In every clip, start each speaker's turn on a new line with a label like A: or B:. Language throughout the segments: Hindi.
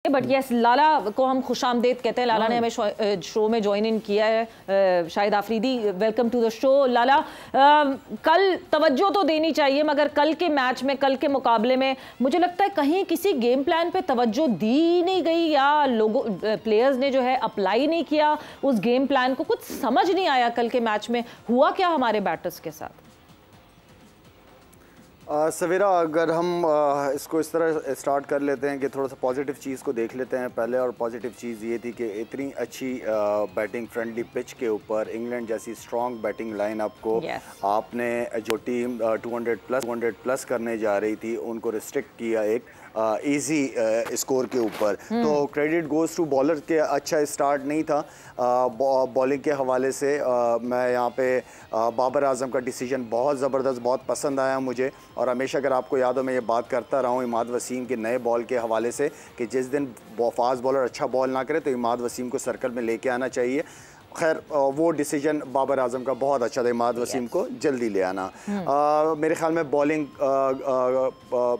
A: बट यस, लाला को हम खुशामदीद कहते हैं। लाला ने हमें शो में ज्वाइन इन किया है। Shahid Afridi, welcome to the show. Lala, कल तवज्जो तो देनी चाहिए, मगर कल के मैच में, कल के मुकाबले में मुझे लगता है कहीं किसी गेम प्लान पे तवज्जो दी नहीं गई, या लोगों प्लेयर्स ने जो है अप्लाई नहीं किया उस गेम प्लान को। कुछ समझ नहीं आया कल के मैच में हुआ क्या हमारे बैटर्स के साथ।
B: सवेरा, अगर हम इसको इस तरह स्टार्ट कर लेते हैं कि थोड़ा सा पॉजिटिव चीज़ को देख लेते हैं पहले। और पॉजिटिव चीज़ ये थी कि इतनी अच्छी बैटिंग फ्रेंडली पिच के ऊपर इंग्लैंड जैसी स्ट्रॉन्ग बैटिंग लाइनअप को आपने, जो टीम 200 प्लस करने जा रही थी, उनको रिस्ट्रिक्ट किया एक इजी स्कोर के ऊपर। तो क्रेडिट गोज़ टू बॉलर के अच्छा स्टार्ट नहीं था बॉलिंग के हवाले से। मैं यहाँ पे बाबर आजम का डिसीजन बहुत ज़बरदस्त, बहुत पसंद आया मुझे। और हमेशा अगर आपको याद हो, मैं ये बात करता रहा हूँ इमाद वसीम के नए बॉल के हवाले से कि जिस दिन फास्ट बॉलर अच्छा बॉल ना करे तो इमाद वसीम को सर्कल में लेके आना चाहिए। खैर, वो डिसीजन बाबर आजम का बहुत अच्छा था, इमाद वसीम को जल्दी ले आना। मेरे ख्याल में बॉलिंग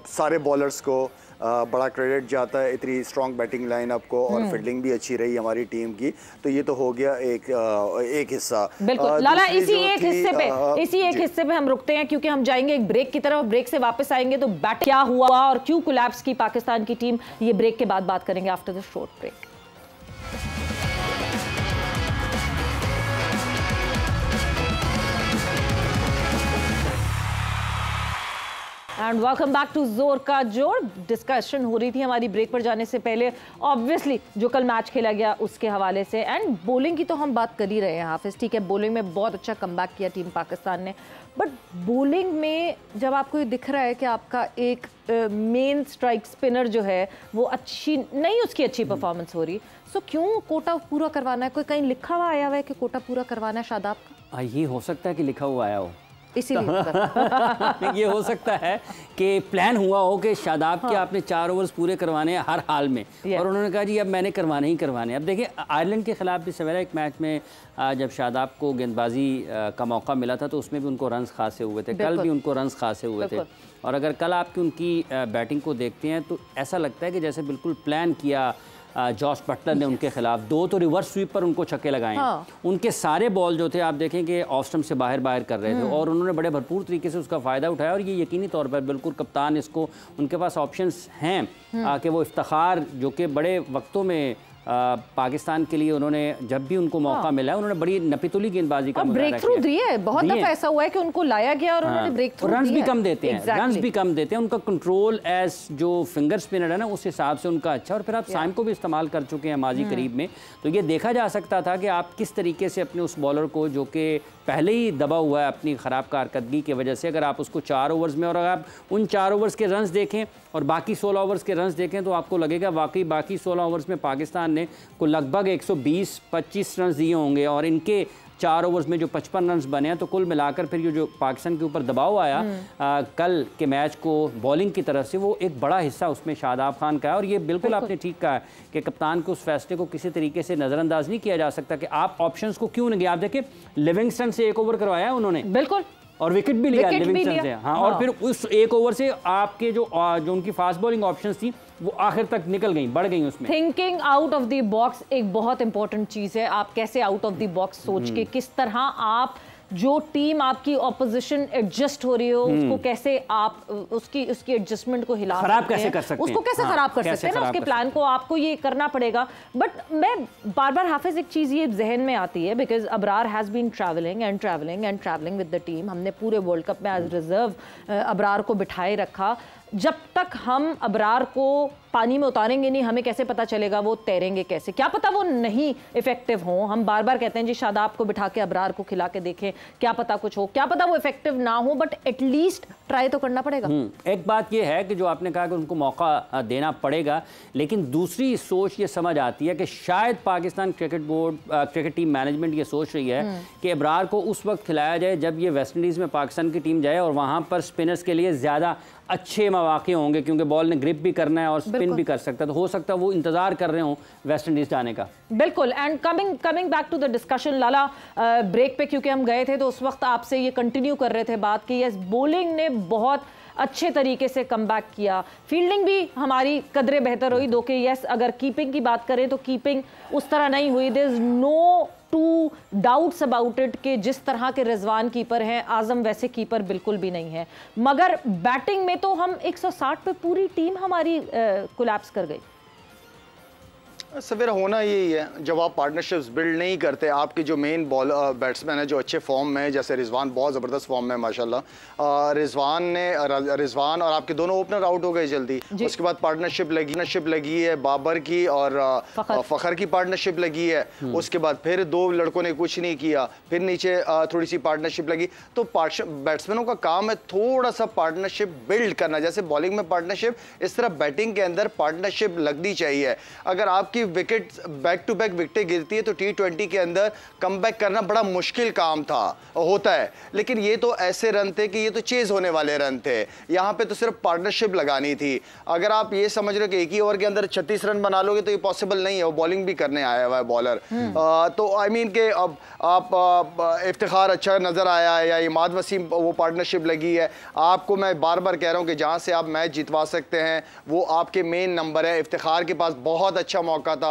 B: सारे बॉलर्स को बड़ा क्रेडिट जाता है, इतनी स्ट्रॉन्ग बैटिंग लाइनअप को, और फील्डिंग भी अच्छी रही हमारी टीम की। तो ये तो हो गया एक हिस्सा।
A: बिल्कुल लाला, इसी एक हिस्से पे हम रुकते हैं, क्योंकि हम जाएंगे एक ब्रेक की तरफ। ब्रेक से वापस आएंगे तो बैट क्या हुआ और क्यों कोलैप्स की पाकिस्तान की टीम, ये ब्रेक के बाद बात करेंगे, after the short break. And welcome back to जोर का जोर। डिस्कशन हो रही थी हमारी ब्रेक पर जाने से पहले, ऑब्वियसली जो कल मैच खेला गया उसके हवाले से। एंड बॉलिंग की तो हम बात कर ही रहे हैं हाफिज, ठीक है, बॉलिंग में बहुत अच्छा कमबैक किया टीम पाकिस्तान ने। बट बॉलिंग में जब आपको ये दिख रहा है कि आपका एक मेन स्ट्राइक स्पिनर जो है वो अच्छी नहीं, उसकी अच्छी परफॉर्मेंस हो रही, सो क्यों कोटा पूरा करवाना है? कोई कहीं लिखा हुआ आया हुआ है कि कोटा पूरा करवाना है शादाब का?
C: ये हो सकता है कि लिखा हुआ आया हो,
A: इसीलिए
C: ये हो सकता है कि प्लान हुआ हो कि शादाब के आपने 4 ओवर्स पूरे करवाने हैं हर हाल में, और उन्होंने कहा जी अब मैंने करवाने ही करवाने। अब देखिए, आयरलैंड के खिलाफ भी सवेरा एक मैच में जब शादाब को गेंदबाजी का मौका मिला था तो उसमें भी उनको रन्स खासे हुए थे, कल भी उनको रन्स खासे हुए थे। और अगर कल आपकी उनकी बैटिंग को देखते हैं तो ऐसा लगता है कि जैसे बिल्कुल प्लान किया जॉश बटलर ने उनके खिलाफ। 2 तो रिवर्स स्वीप पर उनको छक्के लगाए। उनके सारे बॉल जो थे आप देखें कि ऑफ स्टंप से बाहर कर रहे थे, और उन्होंने बड़े भरपूर तरीके से उसका फ़ायदा उठाया। और ये यकीनी तौर पर बिल्कुल कप्तान इसको, उनके पास ऑप्शंस हैं कि वो इफ्तिखार जो कि बड़े वक्तों में पाकिस्तान के लिए उन्होंने जब भी उनको मौका मिला है उन्होंने बड़ी नपीतुली गेंदबाजी का
A: ब्रेक थ्रू दिए। बहुत दफा ऐसा हुआ है कि उनको लाया गया और उन्होंने ब्रेक थ्रू
C: रन्स भी कम देते हैं, रन्स भी कम देते हैं। उनका कंट्रोल एज जो फिंगर स्पिनर है ना, उस हिसाब से उनका अच्छा। और फिर आप साइम को भी इस्तेमाल कर चुके हैं माजी करीब में, तो ये देखा जा सकता था कि आप किस तरीके से अपने उस बॉलर को, जो कि पहले ही दबा हुआ है अपनी ख़राब कारकर्दगी की वजह से, अगर आप उसको 4 ओवर्स में, और अगर आप उन 4 ओवर्स के रन्स देखें और बाकी 16 ओवर्स के रन्स देखें तो आपको लगेगा वाकई बाकी 16 ओवर्स में पाकिस्तान ने को लगभग 120-25 रन्स दिए होंगे, और इनके 4 ओवर्स में जो 55 रन्स बने हैं। तो कुल मिलाकर फिर ये जो पाकिस्तान के ऊपर दबाव आया कल के मैच को बॉलिंग की तरफ से, वो एक बड़ा हिस्सा उसमें शादाब खान का है। और ये बिल्कुल आपने ठीक कहा है कि कप्तान के उस फैसले को किसी तरीके से नज़रअंदाज नहीं किया जा सकता कि आप ऑप्शंस को क्यों नहीं गए। आप देखिए, लिविंगस्टन से 1 ओवर करवाया है उन्होंने, बिल्कुल, और विकेट भी लिया लिविंगस्टन से। हाँ, और फिर उस 1 ओवर से आपके जो उनकी फास्ट बॉलिंग ऑप्शंस थी वो आखिर तक निकल गई, बढ़ गई उसमें।
A: Thinking out of the box एक बहुत इंपॉर्टेंट चीज है। आप कैसे आउट ऑफ द बॉक्स सोच के, किस तरह आप, जो टीम आपकी ऑपोजिशन एडजस्ट हो रही हो, उसको कैसे आप उसकी एडजस्टमेंट को हिला
C: खराब कैसे कर सकते हैं,
A: उसको कैसे खराब कर सकते हैं ना, उसके प्लान को आपको ये करना पड़ेगा। बट मैं बार बार हाफिज एक चीज़ ये जहन में आती है, because Abrar has been travelling with the team. हमने पूरे वर्ल्ड कप में एज रिजर्व अबरार को बिठाए रखा। जब तक हम अबरार को पानी में उतारेंगे नहीं, हमें कैसे पता चलेगा वो तैरेंगे कैसे? क्या पता वो नहीं इफेक्टिव हो। हम बार बार कहते हैं जी शादाब को बिठा के अबरार को खिला के देखें, क्या पता कुछ हो, क्या पता वो इफेक्टिव ना हो, बट एटलीस्ट ट्राई तो करना पड़ेगा।
C: एक बात ये है कि जो आपने कहा कि उनको मौका देना पड़ेगा, लेकिन दूसरी सोच ये समझ आती है कि शायद Pakistan cricket board, cricket team management ये सोच रही है कि अबरार को उस वक्त खिलाया जाए जब ये वेस्ट इंडीज़ में पाकिस्तान की टीम जाए, और वहाँ पर स्पिनर्स के लिए ज़्यादा अच्छे मौके होंगे, क्योंकि बॉल ने ग्रिप भी करना है और स्पिन भी कर सकता है। तो हो सकता है वो इंतजार कर रहे हो वेस्ट इंडीज जाने का।
A: बिल्कुल। And coming back to the discussion Lala, break पे क्योंकि हम गए थे तो उस वक्त आपसे ये कंटिन्यू कर रहे थे बात कि यस, बॉलिंग ने बहुत अच्छे तरीके से कम बैक किया, फील्डिंग भी हमारी कदरे बेहतर हुई। दो कि यस, अगर कीपिंग की बात करें तो कीपिंग उस तरह नहीं हुई। There is no two doubts about it कि जिस तरह के रिजवान कीपर हैं, आजम वैसे कीपर बिल्कुल भी नहीं है। मगर बैटिंग में तो हम 160 पे पूरी टीम हमारी कोलैप्स कर गई।
B: सवेरा होना यही है, जब आप पार्टनरशिप्स बिल्ड नहीं करते, आपके जो मेन बॉल बैट्समैन है जो अच्छे फॉर्म में है, जैसे रिजवान बहुत ज़बरदस्त फॉर्म में है माशाल्लाह, रिजवान और आपके दोनों ओपनर आउट हो गए जल्दी। उसके बाद पार्टनरशिप लगी है बाबर की और फ़खर की पार्टनरशिप लगी है। उसके बाद फिर दो लड़कों ने कुछ नहीं किया, फिर नीचे थोड़ी सी पार्टनरशिप लगी। तो बैट्समैनों का काम है थोड़ा सा पार्टनरशिप बिल्ड करना, जैसे बॉलिंग में पार्टनरशिप, इस तरह बैटिंग के अंदर पार्टनरशिप लगनी चाहिए। अगर आपकी विकेट बैक टू बैक विकेटें गिरती है तो T20 के अंदर कमबैक करना बड़ा मुश्किल काम होता है। लेकिन ये तो ऐसे रन थे कि ये तो चेज होने वाले रन थे, यहाँ पे तो सिर्फ पार्टनरशिप लगानी थी। अगर आप ये समझ रहे हो कि एक ही ओवर के अंदर 36 रन बना लोगे तो ये पॉसिबल नहीं है, वो बॉलिंग भी करने आया हुआ है बॉलर। तो आई मीन के अब आप इफ्तिखार अच्छा नजर आया है या इमाद वसीम वो पार्टनरशिप लगी है। आपको मैं बार बार कह रहा हूँ कि जहाँ से आप मैच जितवा सकते हैं वो आपके मेन नंबर है। इफ्तिखार के पास बहुत अच्छा मौका था,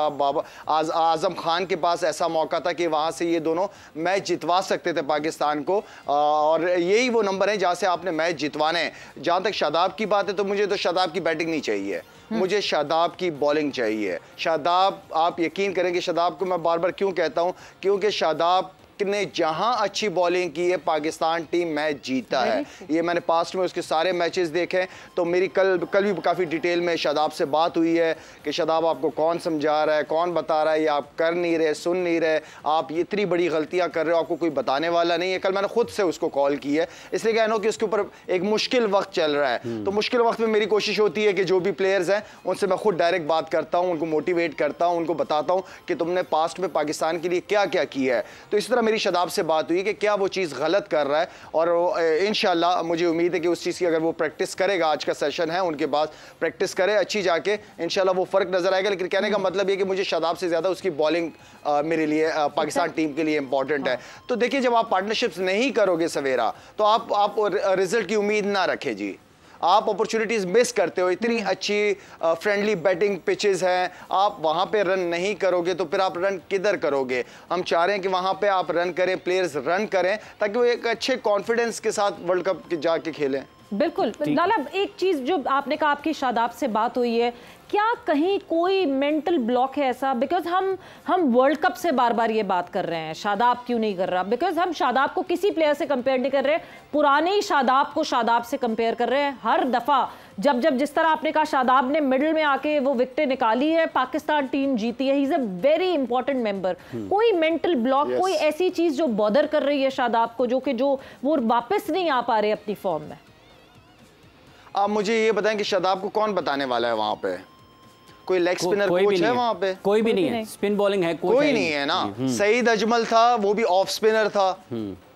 B: आजम खान के पास ऐसा मौका था कि वहां से ये दोनों मैच जितवा सकते थे पाकिस्तान को, और यही वो नंबर है जहां से आपने मैच जितवाने हैं। जहां तक शादाब की बात है तो मुझे तो शादाब की बैटिंग नहीं चाहिए, मुझे शादाब की बॉलिंग चाहिए। शादाब, आप यकीन करेंगे शादाब को मैं बार बार क्यों कहता हूं, क्योंकि शादाब ने जहां अच्छी बॉलिंग की है पाकिस्तान टीम मैच जीता है। ये मैंने पास्ट में उसके सारे मैचेस देखे, तो मेरी कल भी काफ़ी डिटेल में शादाब से बात हुई है कि शादाब आपको कौन समझा रहा है, कौन बता रहा है, ये आप कर नहीं रहे, सुन नहीं रहे, आप ये इतनी बड़ी गलतियां कर रहे हो, आपको कोई बताने वाला नहीं है। कल मैंने खुद से उसको कॉल की है, इसलिए कह रहा हूं कि उसके ऊपर एक मुश्किल वक्त चल रहा है। तो मुश्किल वक्त में मेरी कोशिश होती है कि जो भी प्लेयर्स हैं उनसे मैं खुद डायरेक्ट बात करता हूँ, उनको मोटिवेट करता हूँ, उनको बताता हूँ कि तुमने पास्ट में पाकिस्तान के लिए क्या क्या किया है। तो इस तरह मेरी शादाब से बात हुई कि क्या वो चीज़ गलत कर रहा है, और इंशाल्लाह मुझे उम्मीद है कि उस चीज़ की अगर वो प्रैक्टिस करेगा, आज का सेशन है उनके पास, प्रैक्टिस करे अच्छी जाके, इंशाल्लाह वो फ़र्क नज़र आएगा। लेकिन कहने का मतलब ये कि मुझे शादाब से ज़्यादा उसकी बॉलिंग मेरे लिए पाकिस्तान टीम के लिए इंपॉर्टेंट है। तो देखिए, जब आप पार्टनरशिप्स नहीं करोगे सवेरा तो आप रिजल्ट की उम्मीद ना रखें जी, आप अपॉर्चुनिटीज मिस करते हो। इतनी अच्छी फ्रेंडली बैटिंग पिचेस हैं, आप वहां पे रन नहीं करोगे तो फिर आप रन किधर करोगे। हम चाह रहे हैं कि वहां पे आप रन करें, प्लेयर्स रन करें, ताकि वो एक अच्छे कॉन्फिडेंस के साथ वर्ल्ड कप जाके खेलें।
A: बिल्कुल लाला, एक चीज जो आपने कहा, आपकी शादाब से बात हुई है, क्या कहीं कोई मेंटल ब्लॉक है ऐसा? बिकॉज हम वर्ल्ड कप से बार बार ये बात कर रहे हैं, शादाब क्यों नहीं कर रहा? बिकॉज हम शादाब को किसी प्लेयर से कंपेयर नहीं कर रहे, पुराने ही शादाब को शादाब से कंपेयर कर रहे हैं। हर दफा जब जिस तरह आपने कहा शादाब ने मिडिल में आके वो विकेटें निकाली है, पाकिस्तान टीम जीती है, he is a very important member. कोई मेंटल ब्लॉक, कोई ऐसी चीज जो बॉदर कर रही है शादाब को, जो वो वापस नहीं आ पा रहे अपनी फॉर्म में?
B: आप मुझे ये बताएं कि शादाब को कौन बताने वाला है वहां पे? कोई लेग स्पिनर कोच है वहां पे?
C: कोई भी नहीं है। स्पिन बॉलिंग है
B: कोई नहीं है ना। सईद अजमल था, वो भी ऑफ स्पिनर था,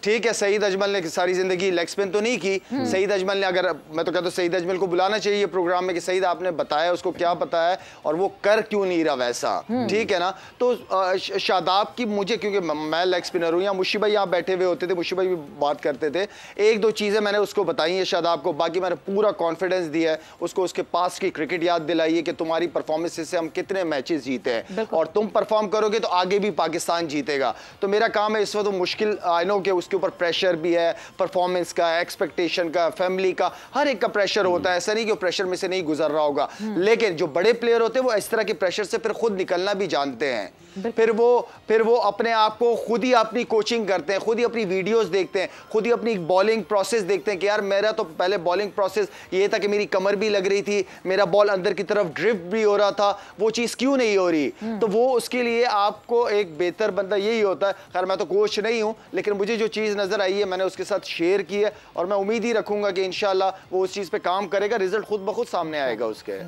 B: ठीक है। सईद अजमल ने सारी जिंदगी लेग स्पिन तो नहीं की। सईद अजमल ने, अगर मैं तो कहता हूं सईद अजमल को बुलाना चाहिए प्रोग्राम में कि सईद आपने बताया, उसको क्या पता है और वो कर क्यों नहीं रहा वैसा, ठीक है ना। तो शादाब की मुझे, क्योंकि मैं लेग स्पिनर हूं, या मुशी भाई यहाँ बैठे हुए होते थे, मुशी भाई भी बात करते थे, एक दो चीजें मैंने उसको बताई है शादाब को, बाकी मैंने पूरा कॉन्फिडेंस दिया है उसको, उसके पास की क्रिकेट याद दिलाई है कि तुम्हारी परफॉर्मेंस से हम कितने मैचेस जीते हैं और तुम परफॉर्म करोगे तो आगे भी पाकिस्तान जीतेगा। तो मेरा काम है इस वक्त मुश्किल, आई नो कि उसके ऊपर प्रेशर भी है, परफॉर्मेंस का, एक्सपेक्टेशन का, फैमिली का, हर एक का प्रेशर होता है। ऐसा नहीं कि प्रेशर में से नहीं गुजर रहा होगा, लेकिन जो बड़े प्लेयर होते हैं वो इस तरह के प्रेशर से फिर खुद निकलना भी जानते हैं। फिर वो अपने आप को खुद ही अपनी कोचिंग करते हैं, खुद ही अपनी वीडियोस देखते हैं, खुद ही अपनी बॉलिंग प्रोसेस देखते हैं कि यार मेरा तो पहले बॉलिंग प्रोसेस ये था कि मेरी कमर भी लग रही थी, मेरा बॉल अंदर की तरफ ड्रिफ्ट भी हो रहा था, वो चीज़ क्यों नहीं हो रही। तो वो उसके लिए आपको एक बेहतर बंदा यही होता है। खैर मैं तो कोच नहीं हूँ, लेकिन मुझे जो चीज़ नज़र आई है मैंने उसके साथ शेयर की है, और मैं उम्मीद ही रखूंगा कि इंशाल्लाह वो उस चीज़ पे काम करेगा, रिजल्ट खुद ब खुद सामने आएगा उसके।